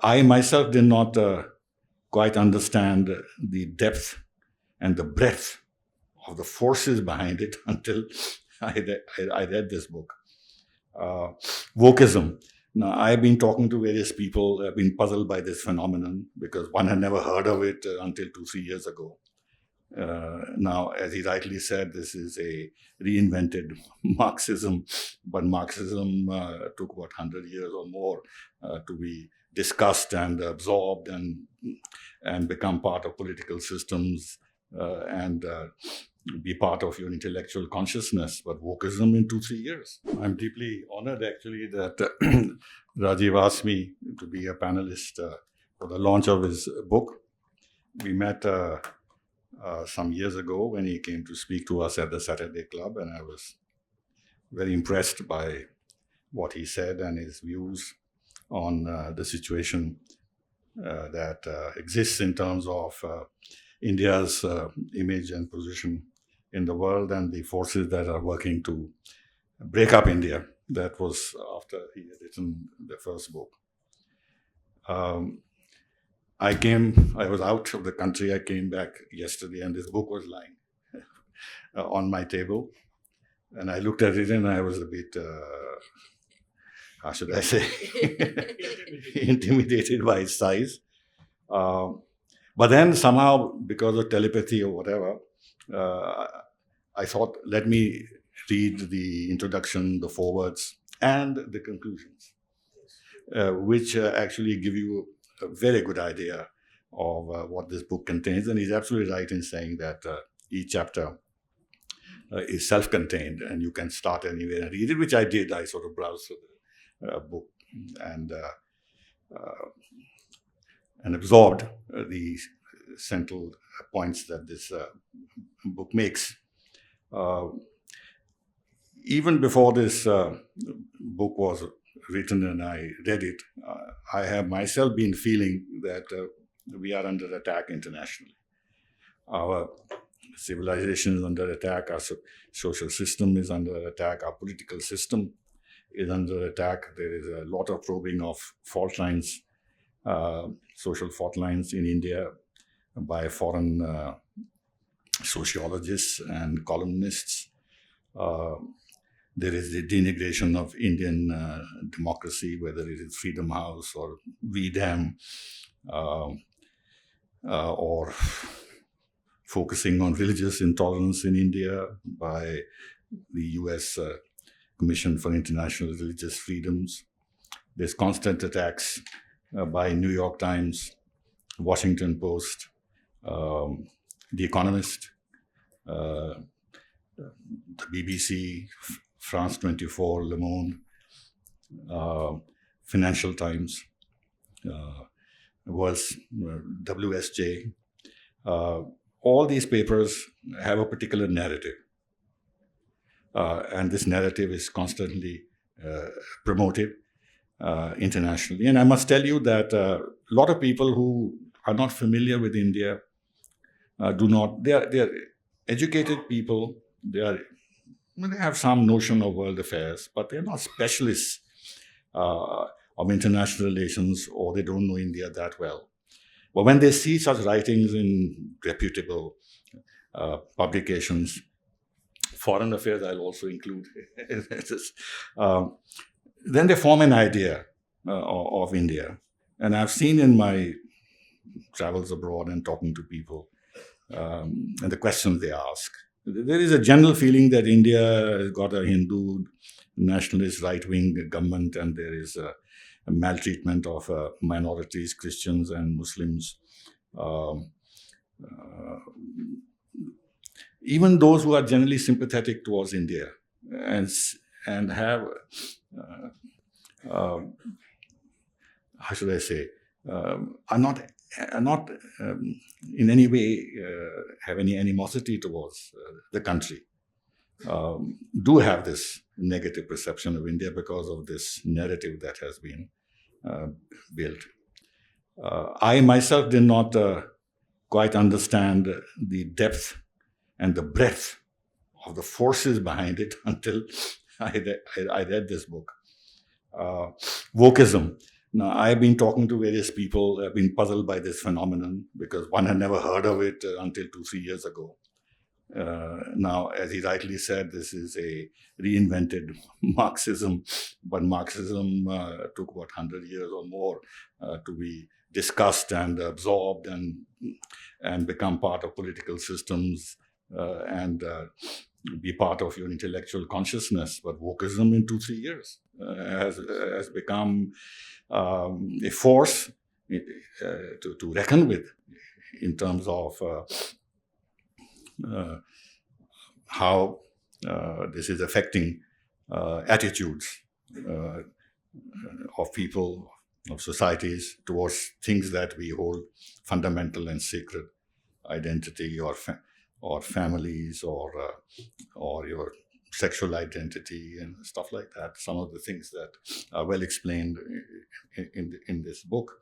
I myself did not quite understand the depth and the breadth of the forces behind it until I read this book. Wokeism. Now, I've been talking to various people, I've been puzzled by this phenomenon because one had never heard of it until 2, 3 years ago. Now, as he rightly said, this is a reinvented Marxism, but Marxism took about 100 years or more to be discussed and absorbed and become part of political systems and be part of your intellectual consciousness. But wokeism in 2, 3 years. I'm deeply honored, actually, that Rajiv asked me to be a panelist for the launch of his book. We met some years ago when he came to speak to us at the Saturday Club, and I was very impressed by what he said and his views on the situation that exists in terms of India's image and position in the world and the forces that are working to break up India. That was after he had written the first book. I was out of the country. I came back yesterday, and this book was lying on my table. And I looked at it, and I was a bit, how should I say, intimidated by its size. But then somehow, because of telepathy or whatever, I thought, let me read the introduction, the forewords, and the conclusions, which actually give you a very good idea of what this book contains. And he's absolutely right in saying that each chapter is self-contained and you can start anywhere and read it, which I did. I sort of browsed through the book and absorbed the central points that this book makes. Even before this book was written and I read it, I have myself been feeling that we are under attack internationally. Our civilization is under attack, our social system is under attack, our political system is under attack. There is a lot of probing of fault lines, social fault lines in India by foreign sociologists and columnists. There is the denigration of Indian democracy, whether it is Freedom House or VDEM, or focusing on religious intolerance in India by the US Commission for International Religious Freedoms. There's constant attacks by New York Times, Washington Post, The Economist, the BBC, France 24, Le Monde, Financial Times, WSJ. All these papers have a particular narrative. And this narrative is constantly promoted internationally. And I must tell you that a lot of people who are not familiar with India they are educated people, they have some notion of world affairs, but they're not specialists of international relations, or they don't know India that well. But when they see such writings in reputable publications, foreign affairs I'll also include, then they form an idea of India. And I've seen in my travels abroad and talking to people and the questions they ask, there is a general feeling that India has got a Hindu nationalist right-wing government, and there is a maltreatment of minorities, Christians and Muslims. Even those who are generally sympathetic towards India and have, how should I say, are not in any way have any animosity towards the country, do have this negative perception of India because of this narrative that has been built. I myself did not quite understand the depth and the breadth of the forces behind it until I read this book. Wokeism. Now, I've been talking to various people who have been puzzled by this phenomenon because one had never heard of it until 2-3 years ago. Now, as he rightly said, this is a reinvented Marxism, but Marxism took, 100 years or more to be discussed and absorbed and become part of political systems and be part of your intellectual consciousness. But wokeism in 2-3 years has become a force to reckon with in terms of how this is affecting attitudes of people, of societies towards things that we hold fundamental and sacred, identity or families or your sexual identity and stuff like that. Some of the things that are well explained in this book.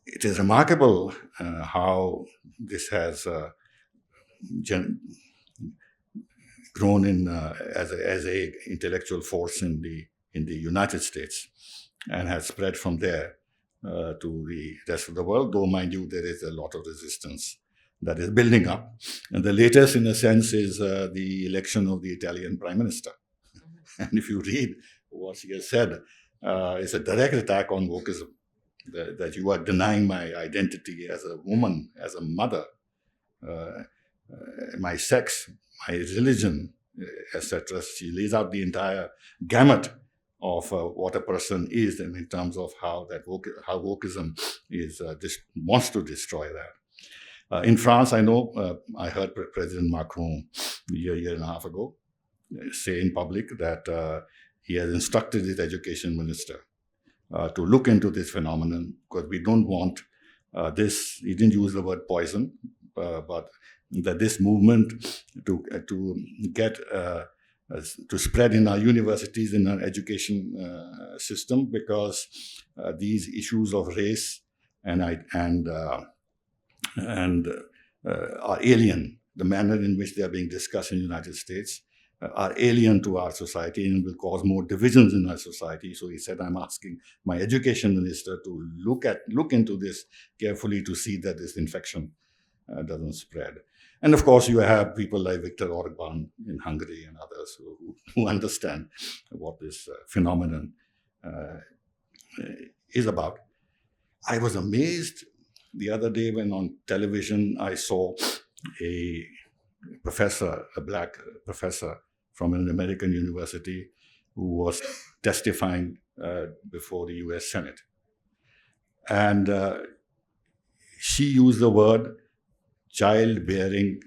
It is remarkable how this has grown in as a intellectual force in the United States and has spread from there to the rest of the world. Though, mind you, there is a lot of resistance that is building up. And the latest, in a sense, is the election of the Italian Prime Minister. And if you read what she has said, it's a direct attack on wokeism, that you are denying my identity as a woman, as a mother, my sex, my religion, etc. She lays out the entire gamut of what a person is, and in terms of how wokeism is wants to destroy that. In France, I know I heard President Macron a year and a half ago say in public that he has instructed his education minister to look into this phenomenon, because we don't want this. He didn't use the word poison, but that this movement to get to spread in our universities, in our education system, because these issues of race and are alien. The manner in which they are being discussed in the United States are alien to our society and will cause more divisions in our society. So he said, I'm asking my education minister to look into this carefully to see that this infection doesn't spread. And of course, you have people like Viktor Orban in Hungary and others who understand what this phenomenon is about. I was amazed the other day when on television I saw a black professor from an American university who was testifying before the US Senate. And she used the word childbearing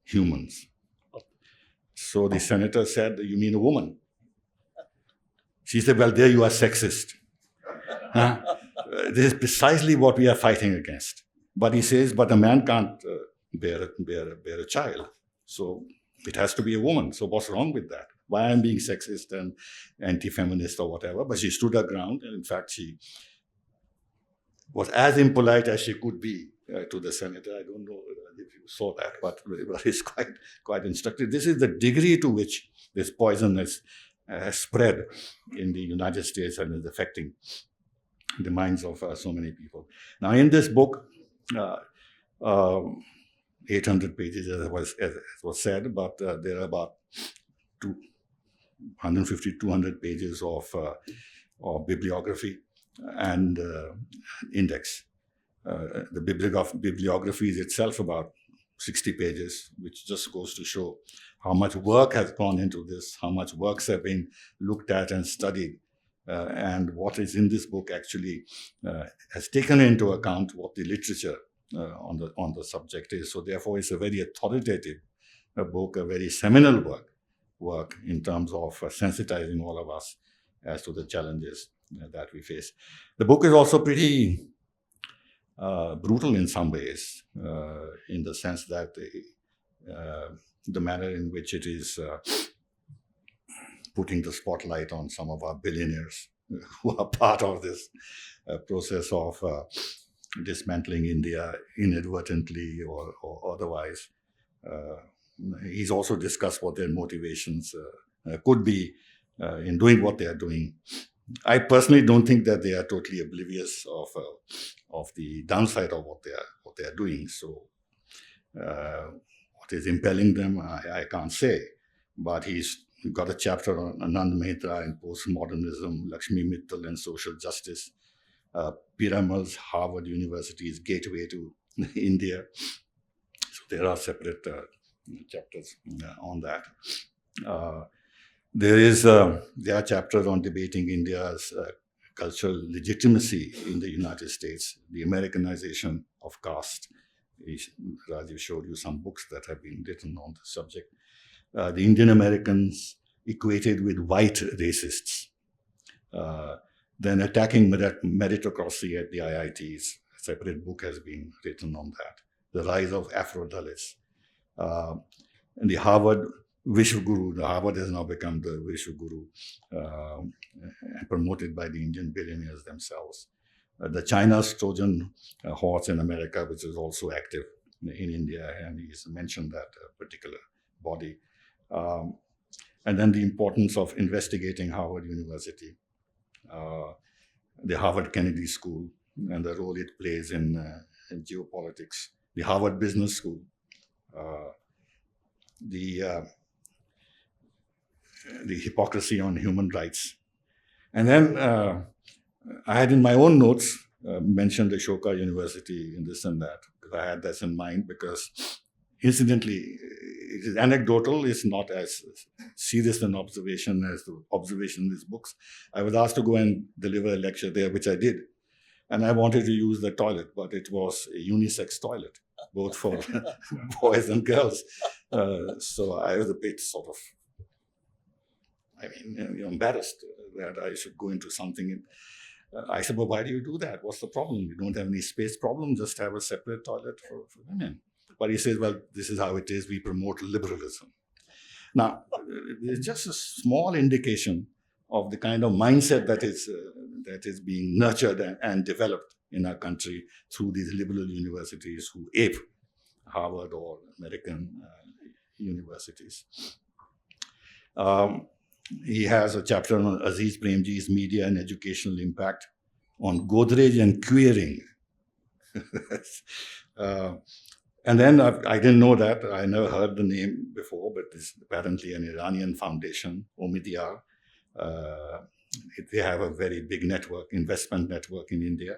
humans. So the senator said, you mean a woman? She said, well, there you are sexist. This is precisely what we are fighting against. But he says, but a man can't bear a child. So it has to be a woman. So what's wrong with that? Why I'm being sexist and anti-feminist or whatever? But she stood her ground. And in fact, she was as impolite as she could be to the senator. I don't know if you saw that, but it's quite instructive. This is the degree to which this poison has spread in the United States and is affecting the minds of so many people. Now, in this book, 800 pages, as was said, but there are about 150, 200 pages of bibliography and index. The bibliography is itself about 60 pages, which just goes to show how much work has gone into this, how much works have been looked at and studied, and what is in this book actually has taken into account what the literature on the subject is. So therefore, it's a very authoritative book, a very seminal work in terms of sensitizing all of us as to the challenges that we face. The book is also pretty brutal in some ways, in the sense that the manner in which it is putting the spotlight on some of our billionaires who are part of this process of dismantling India inadvertently or otherwise. He's also discussed what their motivations could be in doing what they are doing. I personally don't think that they are totally oblivious of the downside of what they are doing. So, what is impelling them, I can't say. But he's got a chapter on Anand Mehta and postmodernism, Lakshmi Mittal and social justice, Piramal's Harvard University's gateway to India. So there are separate chapters on that. There are chapters on debating India's cultural legitimacy in the United States, the Americanization of caste. Rajiv showed you some books that have been written on the subject. The Indian Americans equated with white racists. Then attacking meritocracy at the IITs. A separate book has been written on that. The rise of Afro-Dalits. And the Harvard Vishwaguru, the Harvard has now become the Vishwaguru, promoted by the Indian billionaires themselves. The China's Trojan horse in America, which is also active in India, and he's mentioned that particular body. And then the importance of investigating Harvard University, the Harvard Kennedy School, and the role it plays in geopolitics, the Harvard Business School, the hypocrisy on human rights. And then I had in my own notes mentioned Ashoka University in this and that, because I had that in mind, because incidentally, it is anecdotal, it's not as serious an observation as the observation in these books. I was asked to go and deliver a lecture there, which I did. And I wanted to use the toilet, but it was a unisex toilet, both for boys and girls. So I was a bit sort of, embarrassed that I should go into something. I said, well, why do you do that? What's the problem? You don't have any space problem, just have a separate toilet for women. But he says, well, this is how it is. We promote liberalism. Now, it's just a small indication of the kind of mindset that is being nurtured and developed in our country through these liberal universities who ape Harvard or American universities. He has a chapter on Aziz Premji's media and educational impact on Godrej and queering. And then I didn't know that. I never heard the name before, but it's apparently an Iranian foundation, Omidyar. They have a very big investment network in India,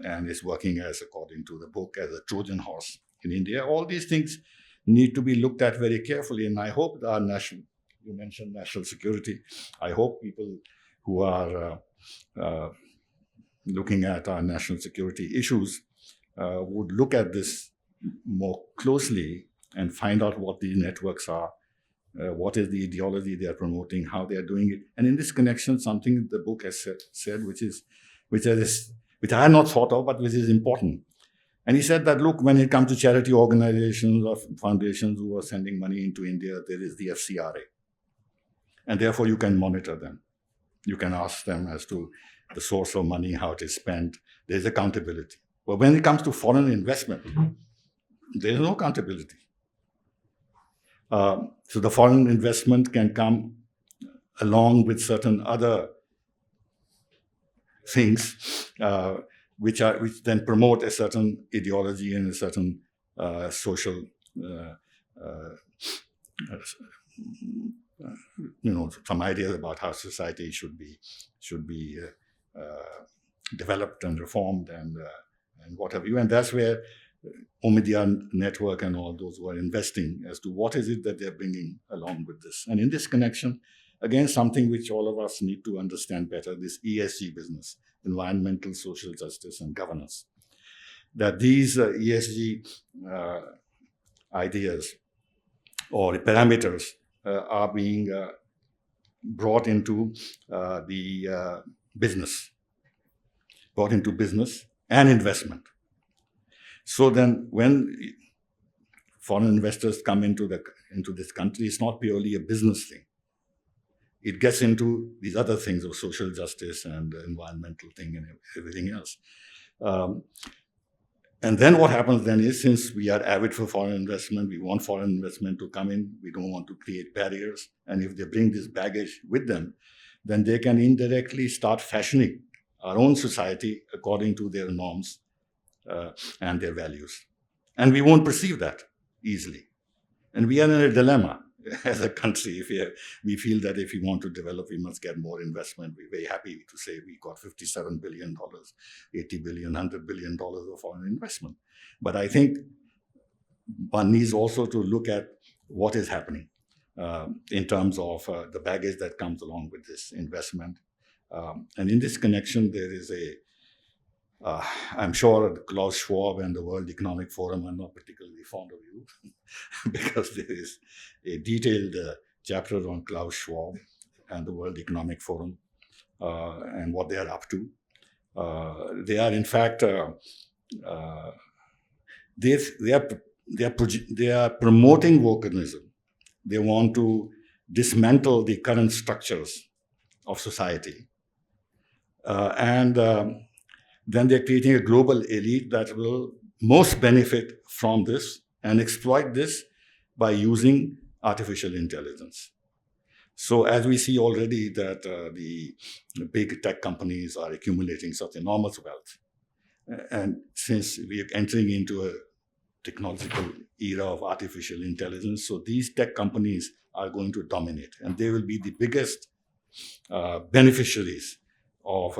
and is working as, according to the book, as a Trojan horse in India. All these things need to be looked at very carefully, and I hope you mentioned national security. I hope people who are looking at our national security issues would look at this more closely and find out what these networks are, what is the ideology they are promoting, how they are doing it. And in this connection, something the book has said, which I had not thought of, but which is important. And he said that, look, when it comes to charity organizations or foundations who are sending money into India, there is the FCRA. And therefore, you can monitor them. You can ask them as to the source of money, how it is spent. There's accountability. But when it comes to foreign investment, there's no accountability. So the foreign investment can come along with certain other things, which then promote a certain ideology and a certain social, some ideas about how society should be developed and reformed and what have you. And that's where Omidyar Network and all those who are investing as to what is it that they're bringing along with this. And in this connection, again, something which all of us need to understand better, this ESG business, environmental, social justice, and governance. That these ESG ideas or parameters are being brought into business and investment. So then when foreign investors come into this country, it's not purely a business thing. It gets into these other things of social justice and environmental thing and everything else. And then what happens then is, since we are avid for foreign investment, we want foreign investment to come in, we don't want to create barriers. And if they bring this baggage with them, then they can indirectly start fashioning our own society according to their norms and their values. And we won't perceive that easily. And we are in a dilemma as a country. If we feel that if we want to develop, we must get more investment. We're very happy to say we got $57 billion, $80 billion, $100 billion of foreign investment. But I think one needs also to look at what is happening in terms of the baggage that comes along with this investment. And in this connection, there is I'm sure Klaus Schwab and the World Economic Forum are not particularly fond of you because there is a detailed chapter on Klaus Schwab and the World Economic Forum and what they are up to. They are, in fact, they are promoting wokeism. They want to dismantle the current structures of society. Then they're creating a global elite that will most benefit from this and exploit this by using artificial intelligence. So as we see already that the big tech companies are accumulating such enormous wealth, and since we are entering into a technological era of artificial intelligence, so these tech companies are going to dominate, and they will be the biggest beneficiaries of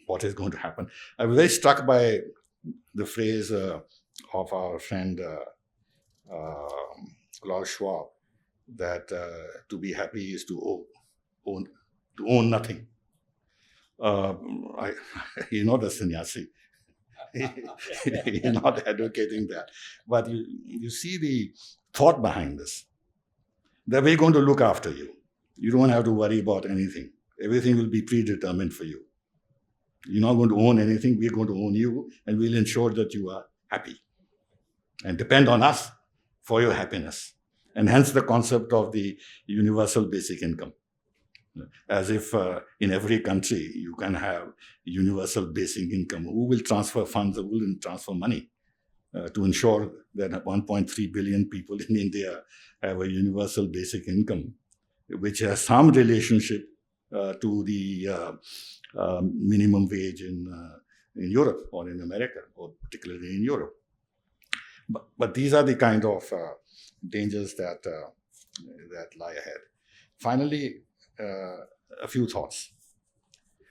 what is going to happen. I was very struck by the phrase of our friend Klaus Schwab, that to be happy is to own nothing. He's not a sannyasi. He's not advocating that. But you see the thought behind this. That we're going to look after you. You don't have to worry about anything. Everything will be predetermined for you. You're not going to own anything. We're going to own you, and we'll ensure that you are happy. And depend on us for your happiness. And hence the concept of the universal basic income. As if in every country you can have universal basic income. Who will transfer funds, who will transfer money to ensure that 1.3 billion people in India have a universal basic income, which has some relationship to the minimum wage in Europe or in America, or particularly in Europe. But these are the kind of dangers that lie ahead. Finally, a few thoughts.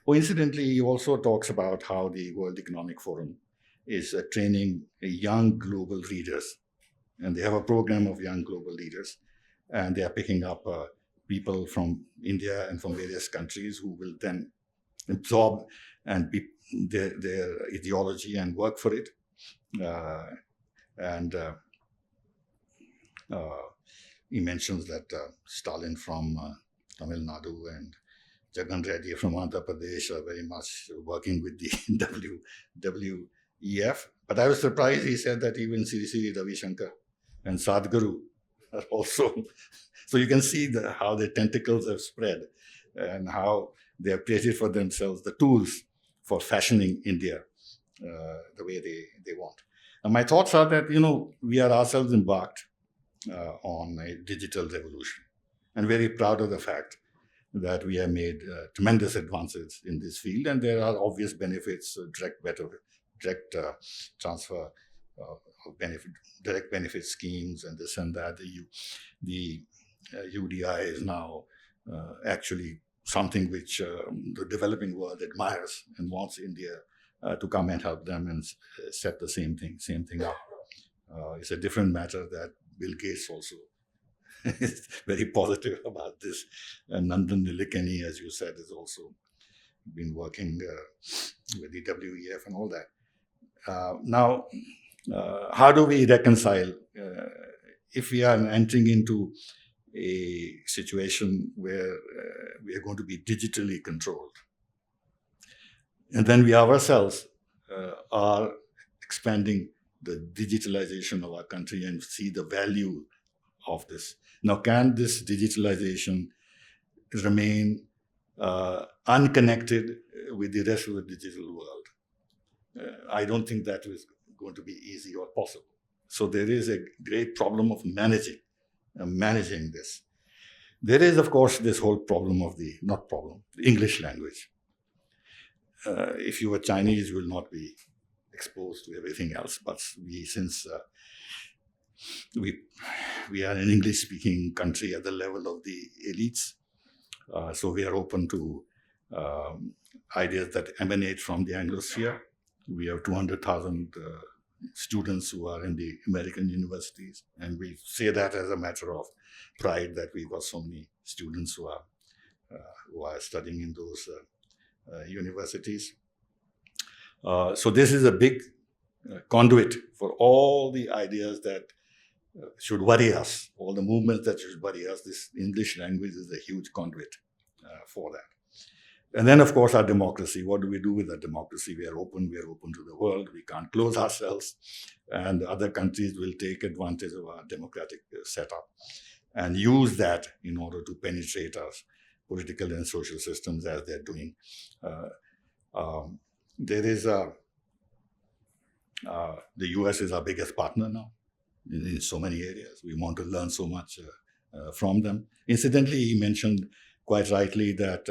Incidentally, he also talks about how the World Economic Forum is training young global leaders. And they have a program of young global leaders. And they are picking up people from India and from various countries who will then absorb and be their ideology and work for it. He mentions that Stalin from Tamil Nadu and Jagan Reddy from Andhra Pradesh are very much working with the WEF. But I was surprised he said that even Sri Sri Ravi Shankar and Sadhguru are also. So you can see how the tentacles have spread and how they have created for themselves the tools for fashioning India the way they want. And my thoughts are that, we are ourselves embarked on a digital revolution, and very proud of the fact that we have made tremendous advances in this field, and there are obvious benefits, direct transfer of benefit, direct benefit schemes, and this and that. The UDI is now actually something which the developing world admires and wants India to come and help them and set the same thing up. It's a different matter that Bill Gates also is very positive about this. And Nandan Nilekani, as you said, has also been working with the WEF and all that. Now, how do we reconcile if we are entering into a situation where we are going to be digitally controlled, and then we ourselves are expanding the digitalization of our country and see the value of this. Now, can this digitalization remain unconnected with the rest of the digital world? I don't think that is going to be easy or possible. So there is a great problem of managing this. There is, of course, this whole problem of the English language. If you were Chinese, you will not be exposed to everything else. But since we are an English-speaking country at the level of the elites, so we are open to ideas that emanate from the Anglosphere. We have 200,000 students who are in the American universities, and we say that as a matter of pride that we've got so many students who are studying in those universities. So this is a big conduit for all the ideas that should worry us, all the movements that should worry us. This English language is a huge conduit for that. And then, of course, our democracy. What do we do with our democracy? We are open to the world. We can't close ourselves. And other countries will take advantage of our democratic setup and use that in order to penetrate our political and social systems as they're doing. The US is our biggest partner now in so many areas. We want to learn so much from them. Incidentally, he mentioned quite rightly that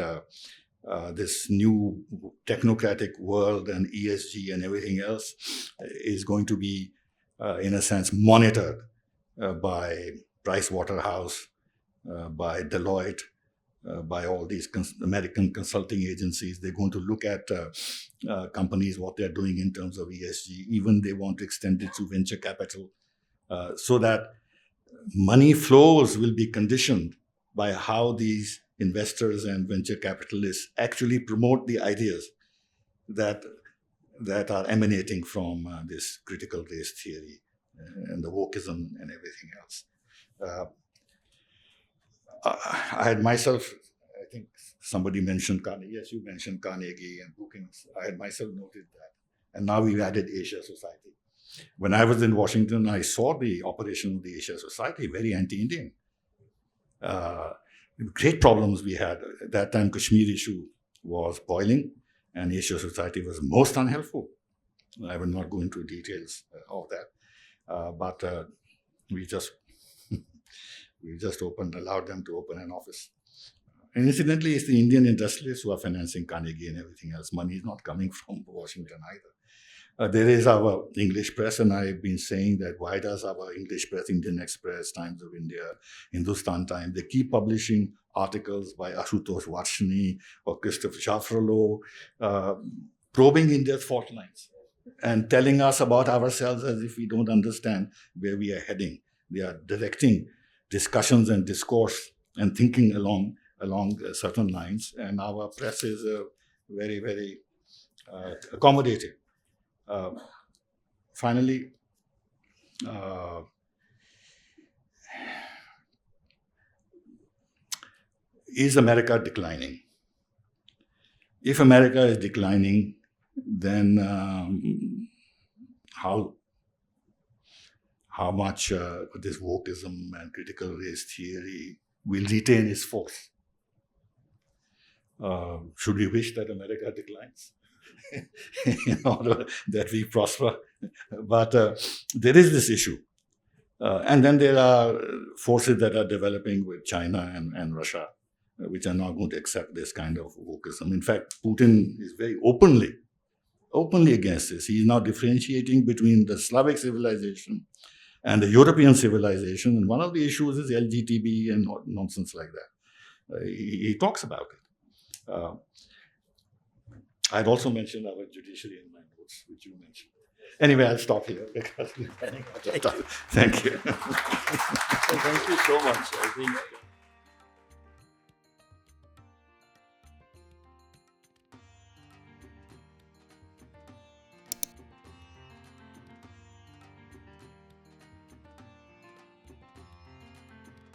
this new technocratic world and ESG and everything else is going to be, in a sense, monitored by Pricewaterhouse, by Deloitte, by all these American consulting agencies. They're going to look at companies, what they're doing in terms of ESG. Even they want to extend it to venture capital, so that money flows will be conditioned by how these investors and venture capitalists actually promote the ideas that are emanating from this critical race theory and the wokeism and everything else. I had myself, I think somebody mentioned Carnegie. Yes, you mentioned Carnegie and Brookings. I had myself noted that. And now we've added Asia Society. When I was in Washington, I saw the operation of the Asia Society, very anti-Indian. Great problems we had. At that time, Kashmir issue was boiling, and Asia Society was most unhelpful. I will not go into details of that, but we just allowed them to open an office. And incidentally, it's the Indian industrialists who are financing Carnegie and everything else. Money is not coming from Washington either. There is our English press, and I've been saying that why does our English press, Indian Express, Times of India, Hindustan Times, they keep publishing articles by Ashutosh Varshini or Christopher Shafralo, probing India's fault lines and telling us about ourselves as if we don't understand where we are heading. They are directing discussions and discourse and thinking along certain lines, and our press is very, very accommodating. Finally, is America declining? If America is declining, then how much this wokeism and critical race theory will retain its force? Should we wish that America declines in order that we prosper? But there is this issue. And then there are forces that are developing with China and Russia, which are not going to accept this kind of wokeism. In fact, Putin is very openly against this. He is now differentiating between the Slavic civilization and the European civilization. And one of the issues is LGTB and nonsense like that. He talks about it. I'd also mentioned our judiciary in my notes, which you mentioned. Anyway, I'll stop here because we're running out of time. Thank you. Thank you so much. I think